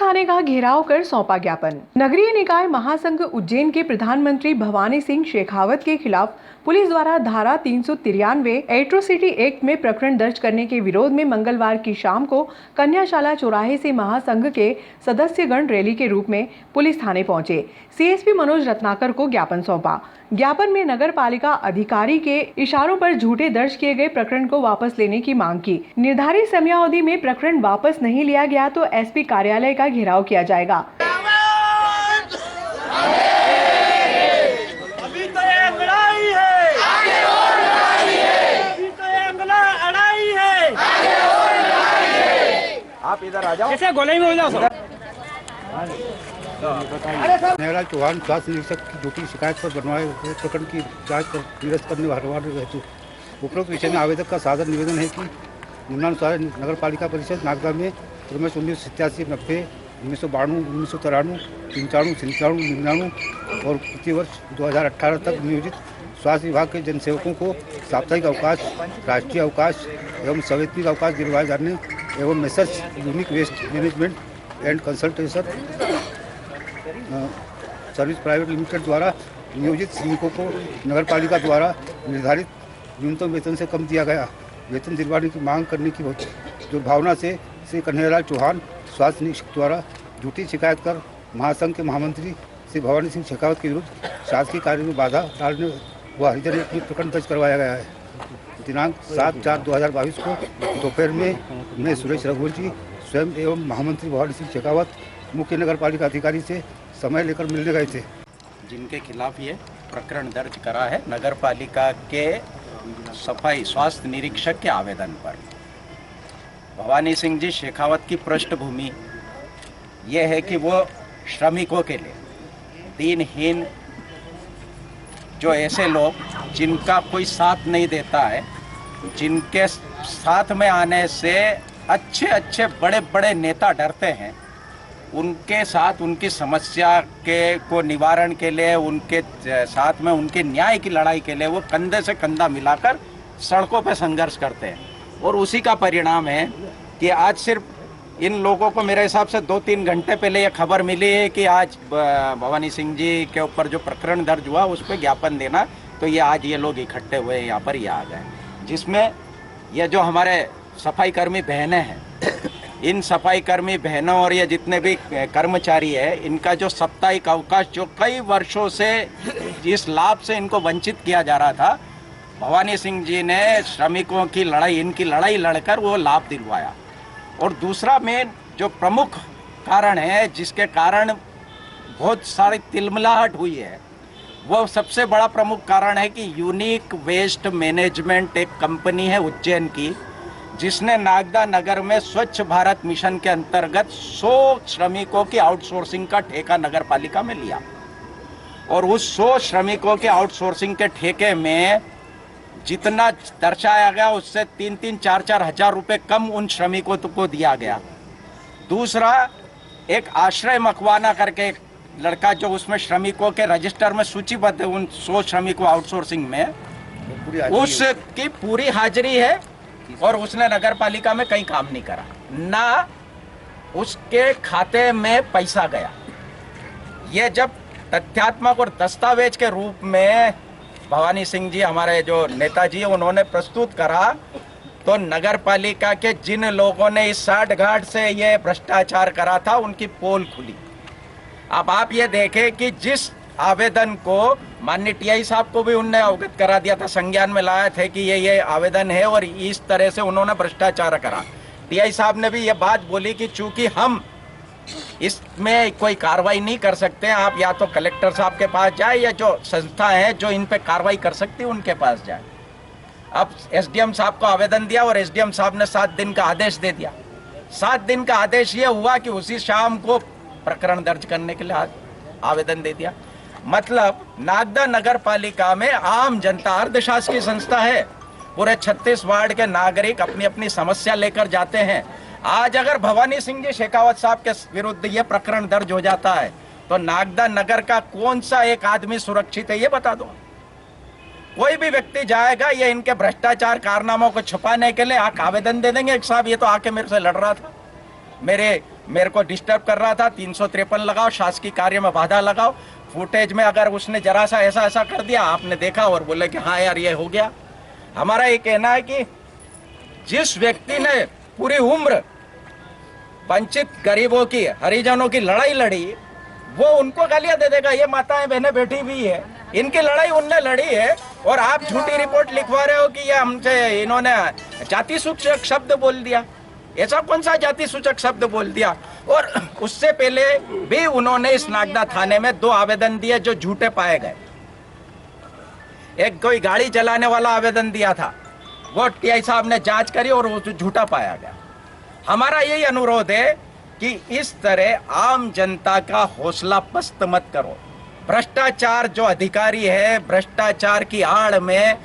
थाने का घेराव कर सौंपा ज्ञापन। नगरीय निकाय महासंघ उज्जैन के प्रधानमंत्री भवानी सिंह शेखावत के खिलाफ पुलिस द्वारा धारा 393 एट्रोसिटी एक्ट में प्रकरण दर्ज करने के विरोध में मंगलवार की शाम को कन्याशाला चौराहे से महासंघ के सदस्यगण रैली के रूप में पुलिस थाने पहुंचे। सीएसपी मनोज रत्नाकर को ज्ञापन सौंपा। ज्ञापन में नगर पालिका अधिकारी के इशारों पर झूठे दर्ज किए गए प्रकरण को वापस लेने की मांग की। निर्धारित समयावधि में प्रकरण वापस नहीं लिया गया तो एसपी कार्यालय का घेराव किया जाएगा। आप इधर आ जाओ। कैसे गोले में हो जाओ। नेहरा चौहान स्वास्थ्य निरीक्षक की ड्यूटी शिकायत पर बनवाए हुए प्रकरण की जांच पर निरस्त करने वाले हेतु उपरोक्त विषय में आवेदक का सादर निवेदन है कि निम्नानुसार नगर पालिका परिषद नागदा में क्रमश 1987, 90, 1992, 1993, 95, 97, 99 और प्रतिवर्ष 2018 तक नियोजित स्वास्थ्य विभाग के जनसेवकों को साप्ताहिक अवकाश, राष्ट्रीय अवकाश एवं सवैतनिक अवकाश दिलवाए जाने एवं messrs unique waste management and consultation service private limited द्वारा नियोजित श्रमिकों को नगर पालिका द्वारा निर्धारित न्यूनतम वेतन से कम दिया गया वेतन दिलवाने की मांग करने की जो भावना से श्री कन्हैयालाल चौहान स्वास्थ्य निरीक्षक द्वारा झूठी शिकायत कर महासंघ के महामंत्री श्री भवानी सिंह शेखावत के विरुद्ध शासकीय कार्य में बाधा डालने व हरिजन एक्ट में प्रकरण दर्ज करवाया गया है। दिनांक 7/4/2022 को दोपहर में मैं सुरेश रघुवंशी स्वयं एवं महामंत्री भवानी सिंह शेखावत मुख्य नगर पालिका अधिकारी से समय लेकर मिलने गए थे, जिनके खिलाफ ये प्रकरण दर्ज करा है नगर पालिका के सफाई स्वास्थ्य निरीक्षक के आवेदन पर। भवानी सिंह जी शेखावत की पृष्ठभूमि ये है कि वो श्रमिकों के लिए दीनहीन जो ऐसे लोग जिनका कोई साथ नहीं देता है, जिनके साथ में आने से अच्छे अच्छे बड़े बड़े नेता डरते हैं, उनके साथ उनकी समस्या के को निवारण के लिए उनके साथ में उनके न्याय की लड़ाई के लिए वो कंधे से कंधा मिलाकर सड़कों पर संघर्ष करते हैं। और उसी का परिणाम है कि आज सिर्फ इन लोगों को मेरे हिसाब से 2-3 घंटे पहले ये खबर मिली है कि आज भवानी सिंह जी के ऊपर जो प्रकरण दर्ज हुआ उस पर ज्ञापन देना, तो ये आज ये लोग इकट्ठे हुए यहाँ पर ये आ गए, जिसमें ये जो हमारे सफाई कर्मी बहनें हैं, इन सफाई कर्मी बहनों और ये जितने भी कर्मचारी है, इनका जो साप्ताहिक अवकाश जो कई वर्षों से इस लाभ से इनको वंचित किया जा रहा था, भवानी सिंह जी ने श्रमिकों की लड़ाई इनकी लड़ाई लड़कर वो लाभ दिलवाया। और दूसरा मेन जो प्रमुख कारण है जिसके कारण बहुत सारी तिलमिलाहट हुई है, वो सबसे बड़ा प्रमुख कारण है कि यूनिक वेस्ट मैनेजमेंट एक कंपनी है उज्जैन की, जिसने नागदा नगर में स्वच्छ भारत मिशन के अंतर्गत 100 श्रमिकों की आउटसोर्सिंग का ठेका नगर पालिका में लिया। और उस 100 श्रमिकों के आउटसोर्सिंग के ठेके में जितना दर्शाया गया उससे 3-4 हजार रुपए कम उन श्रमिकों को दिया गया। दूसरा, एक आश्रय मकवाना करके एक लड़का जो उसमें श्रमिकों के रजिस्टर में सूचीबद्ध उन 100 श्रमिकों आउटसोर्सिंग में, उसकी पूरी हाजिरी है और उसने नगर पालिका में कहीं काम नहीं करा, ना उसके खाते में पैसा गया। ये जब तथ्यात्मक और दस्तावेज के रूप में भवानी सिंह जी हमारे जो नेताजी उन्होंने प्रस्तुत करा, तो नगर पालिका के जिन लोगों ने इस साठ घाट से ये भ्रष्टाचार करा था उनकी पोल खुली। अब आप ये देखें कि जिस आवेदन को माननीय टीआई साहब को भी उनने अवगत करा दिया था, संज्ञान में लाए थे कि ये आवेदन है और इस तरह से उन्होंने भ्रष्टाचार करा। टीआई साहब ने भी ये बात बोली कि चूंकि हम इसमें कोई कार्रवाई नहीं कर सकते, आप या तो कलेक्टर साहब के पास जाए या जो संस्था है जो इन पे कार्रवाई कर सकती है उनके पास जाए। अब एसडीएम साहब को आवेदन दिया और एसडीएम साहब ने 7 दिन का आदेश दे दिया। 7 दिन का आदेश ये हुआ कि उसी शाम को प्रकरण दर्ज करने के लिए आवेदन दे दिया। मतलब नागदा नगर पालिका में आम जनता अर्धशासकीय संस्था है, पूरे 36 वार्ड के नागरिक अपनी अपनी समस्या लेकर जाते हैं। आज अगर भवानी सिंह जी शेखावत साहब के विरुद्ध ये प्रकरण दर्ज हो जाता है तो नागदा नगर का कौन सा एक आदमी सुरक्षित है ये बता दो। कोई भी व्यक्ति जाएगा ये इनके भ्रष्टाचार कारनामों को छुपाने के लिए आवेदन दे देंगे, साहब ये तो आके मेरे से लड़ रहा था, मेरे को डिस्टर्ब कर रहा था, 353 लगाओ, शासकीय कार्य में बाधा लगाओ। फुटेज में अगर उसने जरा सा ऐसा ऐसा कर दिया, आपने देखा और बोले कि हाँ यार ये हो गया। हमारा ये कहना है कि जिस व्यक्ति ने पूरी उम्र वंचित गरीबों की, हरिजनों की लड़ाई लड़ी, वो उनको गालियां दे देगा। ये माताएं बहनें बैठी हुई है, इनकी लड़ाई उनने लड़ी है और आप झूठी रिपोर्ट लिखवा रहे हो कि ये हमसे इन्होंने जाति सूचक शब्द बोल दिया। ऐसा कौन सा जाति सूचक शब्द बोल दिया? और उससे पहले भी उन्होंने इस नागदा थाने में 2 आवेदन दिए जो झूठे पाए गए। एक कोई गाड़ी चलाने वाला आवेदन दिया था, वो टीआई साहब ने जांच करी और वो झूठा पाया गया। हमारा यही अनुरोध है कि इस तरह आम जनता का हौसला पस्त मत करो। भ्रष्टाचार जो अधिकारी है, भ्रष्टाचार की आड़ में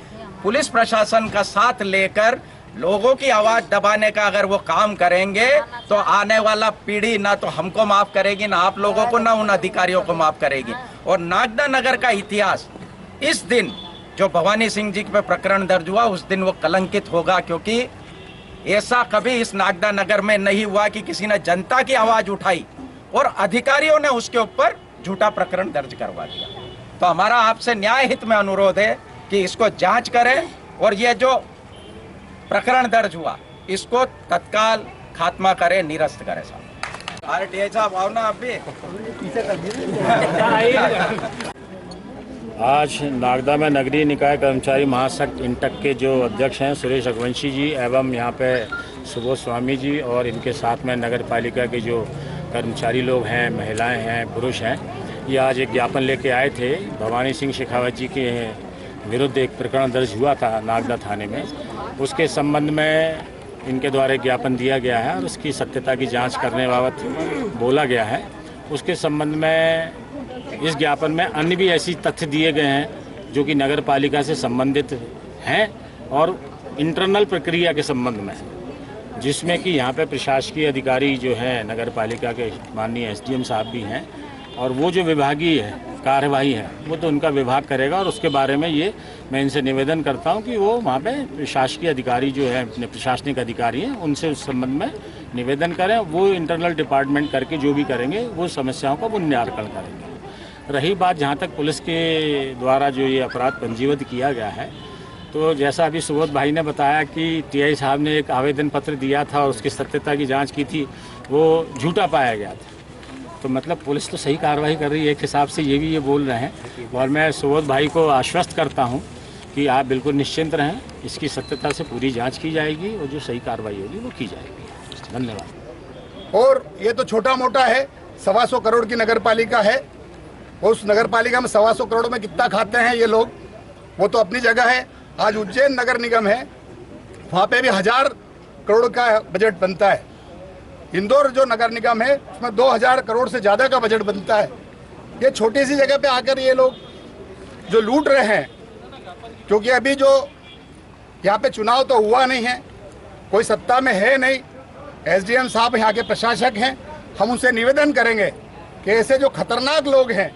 पुलिस प्रशासन का साथ लेकर लोगों की आवाज दबाने का अगर वो काम करेंगे तो आने वाला पीढ़ी ना तो हमको माफ करेगी, ना आप लोगों को, ना उन अधिकारियों को माफ करेगी। और नागदा नगर का इतिहास इस दिन जो भवानी सिंह जी पे प्रकरण दर्ज हुआ, उस दिन वो कलंकित होगा, क्योंकि ऐसा कभी इस नागदा नगर में नहीं हुआ कि किसी ने जनता की आवाज उठाई और अधिकारियों ने उसके ऊपर झूठा प्रकरण दर्ज करवा दिया। तो हमारा आपसे न्याय हित में अनुरोध है कि इसको जांच करें और ये जो प्रकरण दर्ज हुआ इसको तत्काल खात्मा करें, निरस्त करें। साहब आरटीआई साहब आओ ना आप भी। आज नागदा में नगरीय निकाय कर्मचारी महासंघ इंटक के जो अध्यक्ष हैं सुरेश रघुवंशी जी एवं यहाँ पे सुबोध स्वामी जी और इनके साथ में नगर पालिका के जो कर्मचारी लोग हैं, महिलाएं हैं, पुरुष हैं, ये आज एक ज्ञापन लेके आए थे। भवानी सिंह शेखावत जी के विरुद्ध एक प्रकरण दर्ज हुआ था नागदा थाने में, उसके संबंध में इनके द्वारा एक ज्ञापन दिया गया है और उसकी सत्यता की जांच करने बाबत बोला गया है। उसके संबंध में इस ज्ञापन में अन्य भी ऐसी तथ्य दिए गए हैं जो कि नगर पालिका से संबंधित हैं और इंटरनल प्रक्रिया के संबंध में, जिसमें कि यहाँ पे प्रशासकीय अधिकारी जो हैं नगर पालिका के माननीय एसडीएम साहब भी हैं और वो जो विभागीय कार्यवाही है वो तो उनका विभाग करेगा। और उसके बारे में ये मैं इनसे निवेदन करता हूँ कि वो वहाँ पे प्रशासकीय अधिकारी जो है, अपने प्रशासनिक अधिकारी हैं, उनसे उस संबंध में निवेदन करें। वो इंटरनल डिपार्टमेंट करके जो भी करेंगे वो समस्याओं का वो निराकरण करेंगे। रही बात जहाँ तक पुलिस के द्वारा जो ये अपराध पंजीबद्ध किया गया है, तो जैसा अभी सुबोध भाई ने बताया कि टीआई साहब ने एक आवेदन पत्र दिया था और उसकी सत्यता की जांच की थी, वो झूठा पाया गया था। तो मतलब पुलिस तो सही कार्रवाई कर रही है एक हिसाब से, ये भी ये बोल रहे हैं। और मैं सुबोध भाई को आश्वस्त करता हूँ कि आप बिल्कुल निश्चिंत रहें, इसकी सत्यता से पूरी जाँच की जाएगी और जो सही कार्रवाई होगी वो की जाएगी। धन्यवाद। और ये तो छोटा मोटा है, 125 करोड़ की नगर पालिका है। उस नगर पालिका में 125 करोड़ में कितना खाते हैं ये लोग, वो तो अपनी जगह है। आज उज्जैन नगर निगम है, वहाँ पे भी 1000 करोड़ का बजट बनता है। इंदौर जो नगर निगम है उसमें 2000 करोड़ से ज़्यादा का बजट बनता है। ये छोटी सी जगह पे आकर ये लोग जो लूट रहे हैं, क्योंकि अभी जो यहाँ पे चुनाव तो हुआ नहीं है, कोई सत्ता में है नहीं। एसडीएम साहब यहाँ के प्रशासक हैं, हम उनसे निवेदन करेंगे कि ऐसे जो खतरनाक लोग हैं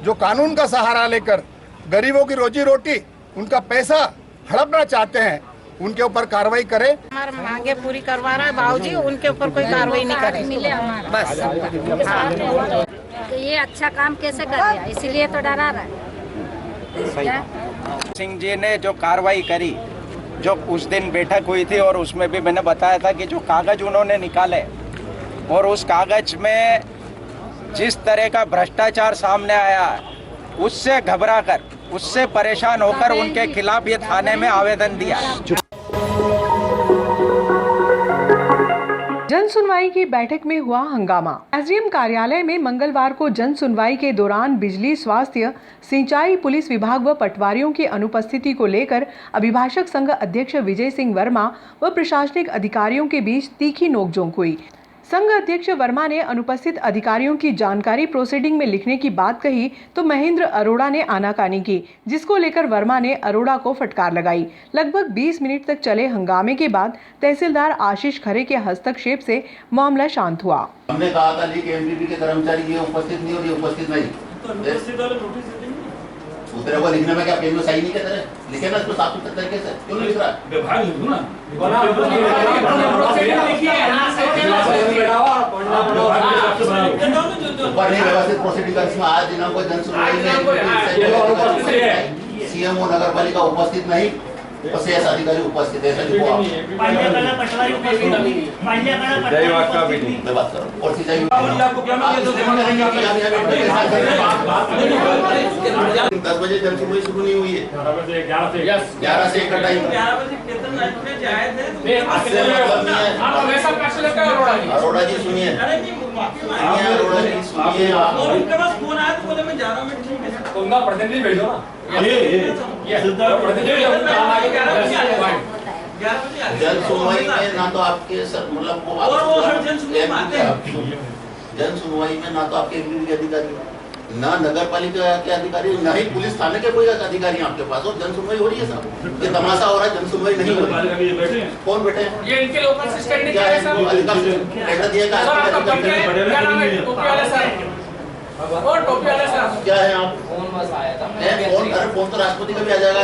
जो कानून का सहारा लेकर गरीबों की रोजी रोटी, उनका पैसा हड़पना चाहते हैं, उनके ऊपर कार्रवाई करें। हमारी मांगे पूरी करवा रहा है बाबूजी, उनके ऊपर कोई कार्रवाई नहीं करे बस। तो ये अच्छा काम कैसे कर दिया, इसीलिए तो डरा रहा है। सिंह जी ने जो कार्रवाई करी, जो उस दिन बैठक हुई थी और उसमें भी मैंने बताया था कि जो कागज उन्होंने निकाले और उस कागज में जिस तरह का भ्रष्टाचार सामने आया, उससे घबराकर, उससे परेशान होकर उनके खिलाफ ये थाने में आवेदन दिया। जन सुनवाई की बैठक में हुआ हंगामा। एसडीएम कार्यालय में मंगलवार को जन सुनवाई के दौरान बिजली, स्वास्थ्य, सिंचाई, पुलिस विभाग व पटवारियों की अनुपस्थिति को लेकर अभिभाषक संघ अध्यक्ष विजय सिंह वर्मा व प्रशासनिक अधिकारियों के बीच तीखी नोकझोंक हुई। संघ अध्यक्ष वर्मा ने अनुपस्थित अधिकारियों की जानकारी प्रोसीडिंग में लिखने की बात कही तो महेंद्र अरोड़ा ने आनाकानी की, जिसको लेकर वर्मा ने अरोड़ा को फटकार लगाई। लगभग 20 मिनट तक चले हंगामे के बाद तहसीलदार आशीष खरे के हस्तक्षेप से मामला शांत हुआ। हमने कहा था कि एमडीपी के कर्मचारी ये उपस्थित नहीं और ये उपस्थित नहीं, दूसरे को लिखने में क्या पेन में सही नहीं कहते रहे, लिखे ना इसको साफ सुथरे तरीके से, क्यों नहीं लिख रहा है? ऊपर नहीं व्यवस्थित प्रोसीडिंग इसमें आज दिनांक को जन सुनवाई में सीएमओ नगर पालिका उपस्थित नहीं, शेष अधिकारी उपस्थित है। मैं बात कर रहा हूँ और सिंचाई 10 बजे जन सुनवाई शुरू नहीं हुई है, 11 से एक टाइम अरोड़ा जी सुनिए, अरोड़ा जी सुनिए, प्रतिनिधि भेजो ना, जन सुनवाई में ना तो आपके मतलब जन सुनवाई में ना तो आपके एमपी अधिकारी ना नगर पालिका के अधिकारी, ना ही पुलिस थाने के कोई अधिकारी आपके पास, और जन सुनवाई हो रही है साहब। ये तमाशा हो रहा है, जन सुनवाई नहीं हो रही। कौन बैठे हैं? ये इनके लोकल असिस्टेंट ने किया है सर। लेटर दिया क्या है आप? फोन तो राष्ट्रपति का भी आ जाएगा,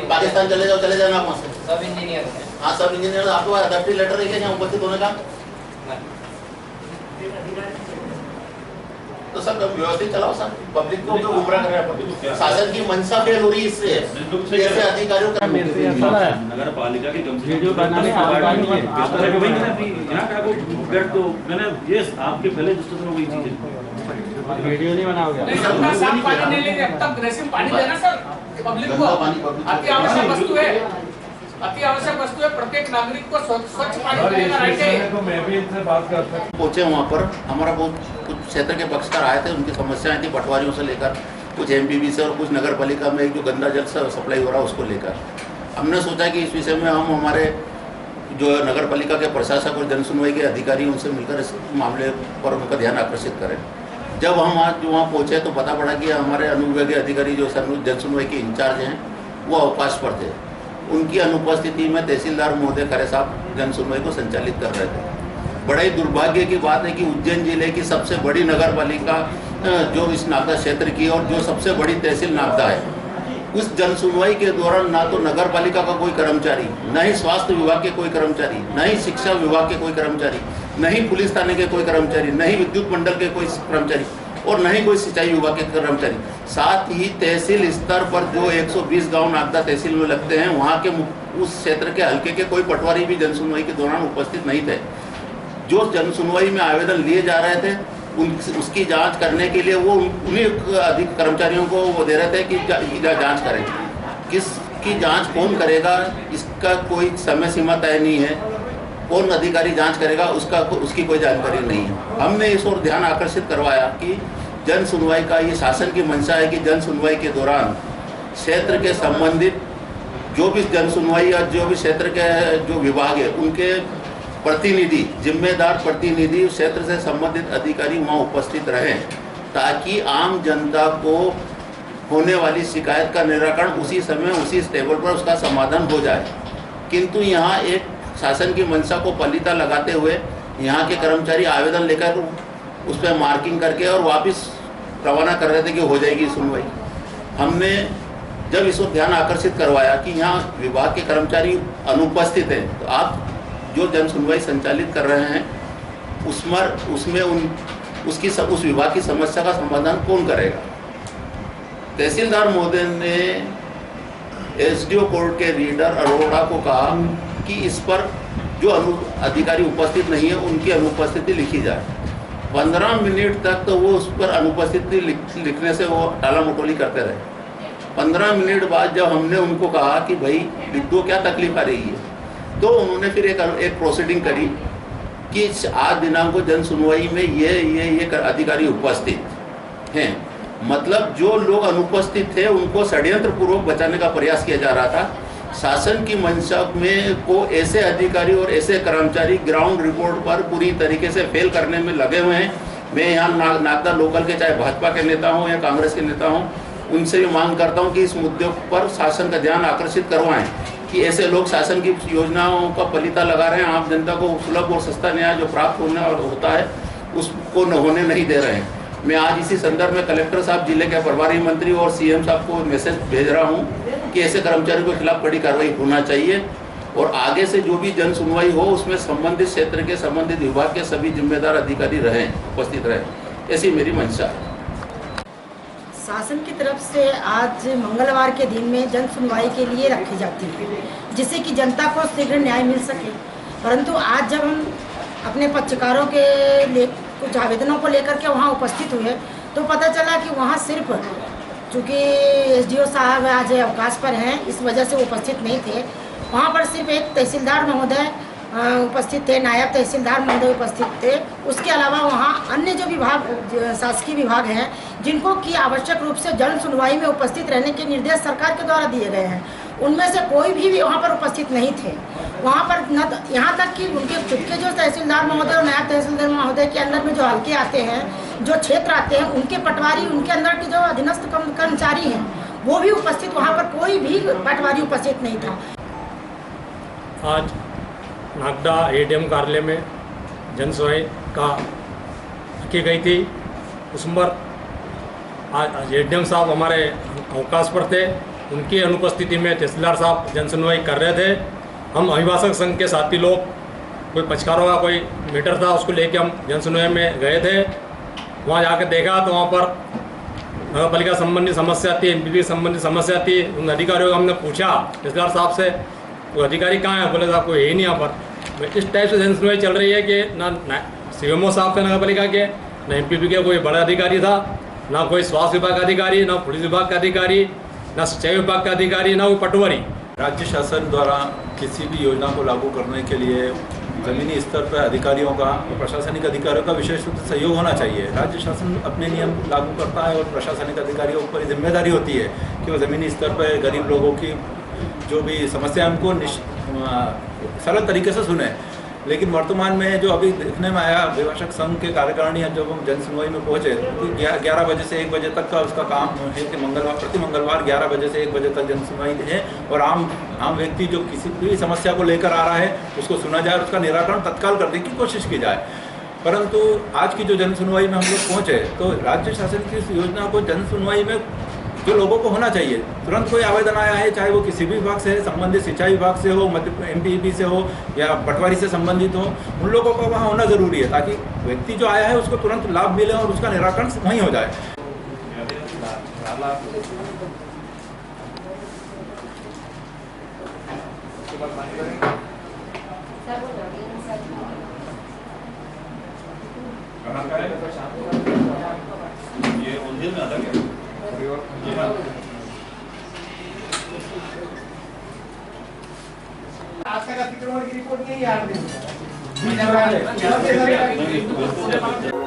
पाकिस्तान चले जाओ, चले जाना वहाँ से। सब इंजीनियर हाँ, सब इंजीनियर आपको अथॉरिटी लेटर है क्या उपस्थित होने का? तो सब व्यवस्थित चलाओ सर, पब्लिक को तो गुमराह कर रहा है। शासन की मंशा फेल हो रही है इससे, ऐसे अधिकारियों का नगर पालिका की वीडियो बनाने तो मैंने ये आपके पहले डिस्कशन में वही चीजें वीडियो नहीं बनाओगे, साफ पानी नहीं लेंगे, अब तक ड्रेसिंग पानी देना सर पब्लिक को। अति आवश्यक वस्तु है, अति आवश्यक वस्तु है, प्रत्येक नागरिक को स्वच्छ पानी पीने का राइट है। मैं भी इनसे बात करता हूं। पहुंचे वहाँ पर, हमारा बहुत कुछ क्षेत्र के पक्षकार आए थे, उनकी समस्याएं थी पटवारियों से लेकर कुछ एमपीबी से और कुछ नगर पालिका में जो गंदा जल सप्लाई हो रहा है उसको लेकर। हमने सोचा कि इस विषय में हम हमारे जो नगर पालिका के प्रशासक और जन सुनवाई के अधिकारी उनसे मिलकर इस मामले पर उनका ध्यान आकर्षित करें। जब हम आज वहाँ पहुँचे तो पता पड़ा कि हमारे अनुविभागीय अधिकारी जो जन सुनवाई के इंचार्ज हैं वो अवकाश पर थे। उनकी अनुपस्थिति में तहसीलदार महोदय खरे साहब जन सुनवाई को संचालित कर रहे थे। बड़े ही दुर्भाग्य की बात है कि उज्जैन जिले की सबसे बड़ी नगर पालिका जो इस नागदा क्षेत्र की और जो सबसे बड़ी तहसील नागदा है, उस जन सुनवाई के दौरान ना तो नगर पालिका का कोई कर्मचारी, न ही स्वास्थ्य विभाग के कोई कर्मचारी, न ही शिक्षा विभाग के कोई कर्मचारी, न ही पुलिस थाने के कोई कर्मचारी, न ही विद्युत मंडल के कोई कर्मचारी और न ही कोई सिंचाई विभाग के कर्मचारी, साथ ही तहसील स्तर पर जो 120 गांव नागदा तहसील में लगते हैं वहाँ के उस क्षेत्र के हल्के के कोई पटवारी भी जन सुनवाई के दौरान उपस्थित नहीं थे। जो जन सुनवाई में आवेदन लिए जा रहे थे उसकी जांच करने के लिए वो उन्हीं अधिक कर्मचारियों को वो दे रहे थे कि जांच करें। किसकी जांच कौन करेगा इसका कोई समय सीमा तय नहीं है, कौन अधिकारी जांच करेगा उसकी कोई जानकारी नहीं है। हमने इस ओर ध्यान आकर्षित करवाया कि जन सुनवाई का ये शासन की मंशा है कि जन सुनवाई के दौरान क्षेत्र के संबंधित जो भी जन सुनवाई या जो भी क्षेत्र के जो विभाग है उनके प्रतिनिधि, जिम्मेदार प्रतिनिधि, क्षेत्र से संबंधित अधिकारी वहाँ उपस्थित रहें ताकि आम जनता को होने वाली शिकायत का निराकरण उसी समय उसी टेबल पर उसका समाधान हो जाए। किंतु यहाँ एक शासन की मंशा को पलीता लगाते हुए यहाँ के कर्मचारी आवेदन लेकर उस पर मार्किंग करके और वापस रवाना कर रहे थे कि हो जाएगी सुनवाई। हमने जब इस पर ध्यान आकर्षित करवाया कि यहाँ विभाग के कर्मचारी अनुपस्थित हैं तो आप जो जन सुनवाई संचालित कर रहे हैं उसमें उस विभाग की समस्या का समाधान कौन करेगा। तहसीलदार महोदय ने एसडीओ कोर्ट के रीडर अरोड़ा को कहा कि इस पर जो अधिकारी उपस्थित नहीं है उनकी अनुपस्थिति लिखी जाए। 15 मिनट तक तो वो उस पर अनुपस्थिति लिखने से वो टाला मटोली करते रहे। 15 मिनट बाद जब हमने उनको कहा कि भाई लिख दो, क्या तकलीफ आ रही है, तो उन्होंने फिर एक प्रोसीडिंग करी कि आज दिनांक को जन सुनवाई में ये अधिकारी उपस्थित हैं। मतलब जो लोग अनुपस्थित थे उनको षड्यंत्र पूर्वक बचाने का प्रयास किया जा रहा था। शासन की मंशा में को ऐसे अधिकारी और ऐसे कर्मचारी ग्राउंड रिपोर्ट पर पूरी तरीके से फेल करने में लगे हुए हैं। मैं यहाँ नागदा लोकल के चाहे भाजपा के नेता हों या कांग्रेस के नेता हों, उनसे ये मांग करता हूँ कि इस मुद्दे पर शासन का ध्यान आकर्षित करवाएं कि ऐसे लोग शासन की योजनाओं का पलीता लगा रहे हैं, आम जनता को सुलभ और सस्ता न्याय जो प्राप्त होने होता है उसको होने नहीं दे रहे हैं। मैं आज इसी संदर्भ में कलेक्टर साहब, जिले के प्रभारी मंत्री और सीएम साहब को मैसेज भेज रहा हूं कि ऐसे कर्मचारियों के खिलाफ कड़ी कार्रवाई होना चाहिए और आगे से जो भी जन सुनवाई हो उसमें संबंधित क्षेत्र के संबंधित विभाग के सभी जिम्मेदार अधिकारी रहें, उपस्थित रहें। ऐसी मेरी मंशा है। शासन की तरफ से आज मंगलवार के दिन में जन सुनवाई के लिए रखी जाती है, जिससे कि जनता को शीघ्र न्याय मिल सके। परंतु आज जब हम अपने पक्षकारों के लिए कुछ आवेदनों को लेकर के वहां उपस्थित हुए तो पता चला कि वहां सिर्फ चूँकि एसडीओ साहब आज अवकाश पर हैं, इस वजह से उपस्थित नहीं थे। वहाँ पर सिर्फ एक तहसीलदार महोदय उपस्थित थे, नायब तहसीलदार महोदय उपस्थित थे। उसके अलावा वहाँ अन्य जो विभाग, शासकीय विभाग हैं, जिनको कि आवश्यक रूप से जन सुनवाई में उपस्थित रहने के निर्देश सरकार के द्वारा दिए गए हैं, उनमें से कोई भी वहाँ पर उपस्थित नहीं थे। वहाँ पर न यहाँ तक कि उनके खुद के जो तहसीलदार महोदय और नायब तहसीलदार महोदय के अंदर में जो हल्के आते हैं, जो क्षेत्र आते हैं, उनके पटवारी, उनके अंदर के जो अधीनस्थ कर्मचारी हैं, वो भी उपस्थित, वहाँ पर कोई भी पटवारी उपस्थित नहीं था। आज नागदा एडीएम कार्यालय में जन सुनवाई का की गई थी। उस पर आज एडीएम साहब हमारे अवकाश पर थे, उनकी अनुपस्थिति में तहसीलदार साहब जन सुनवाई कर रहे थे। हम अभिभाषक संघ के साथी लोग, कोई पक्षकारों का कोई मीटर था, उसको लेके हम जन सुनवाई में गए थे। वहाँ जाकर देखा तो वहाँ पर नगर पालिका संबंधी समस्या थी, एमपीपी संबंधी समस्या थी। उन अधिकारियों को हमने पूछा तहसीलदार साहब से, वो अधिकारी कहाँ है? बोले साहब कोई है ही नहीं यहाँ पर। इस टाइप से जन सुनवाई चल रही है कि ना सीएमओ साहब थे नगर पालिका के, ना एमपीपी के कोई बड़ा अधिकारी था, ना कोई स्वास्थ्य विभाग का अधिकारी, ना पुलिस विभाग का अधिकारी, ना सिंचाई विभाग का अधिकारी, ना कोई पटवारी। राज्य शासन द्वारा किसी भी योजना को लागू करने के लिए ज़मीनी स्तर पर अधिकारियों का और प्रशासनिक अधिकारियों का विशेष रूप से सहयोग होना चाहिए। राज्य शासन अपने नियम लागू करता है और प्रशासनिक अधिकारियों पर जिम्मेदारी होती है कि वो ज़मीनी स्तर पर गरीब लोगों की जो भी समस्या है उनको सरल तरीके से सुने। लेकिन वर्तमान में जो अभी देखने में आया, अभिभाषक संघ के कार्यकारिणी जब हम जन सुनवाई में पहुंचे तो 11 बजे से 1 बजे तक का उसका काम है कि प्रति मंगलवार 11 बजे से 1 बजे तक जन सुनवाई है और आम व्यक्ति जो किसी भी समस्या को लेकर आ रहा है उसको सुना जाए, उसका निराकरण तत्काल करने की कोशिश की जाए। परंतु आज की जो जन सुनवाई में हम लोग पहुँचे तो राज्य शासन की इस योजना को जन सुनवाई में जो लोगों को होना चाहिए, तुरंत कोई आवेदन आया है, चाहे वो किसी भी विभाग से संबंधित, सिंचाई विभाग से हो, एमपीपी से हो या पटवारी से संबंधित हो, उन लोगों का वहाँ होना जरूरी है ताकि व्यक्ति जो आया है उसको तुरंत लाभ मिले और उसका निराकरण वहीं हो जाए। ये उन्हें में अलग है। आज तक अतिक्रमण की रिपोर्ट नहीं आ रही है।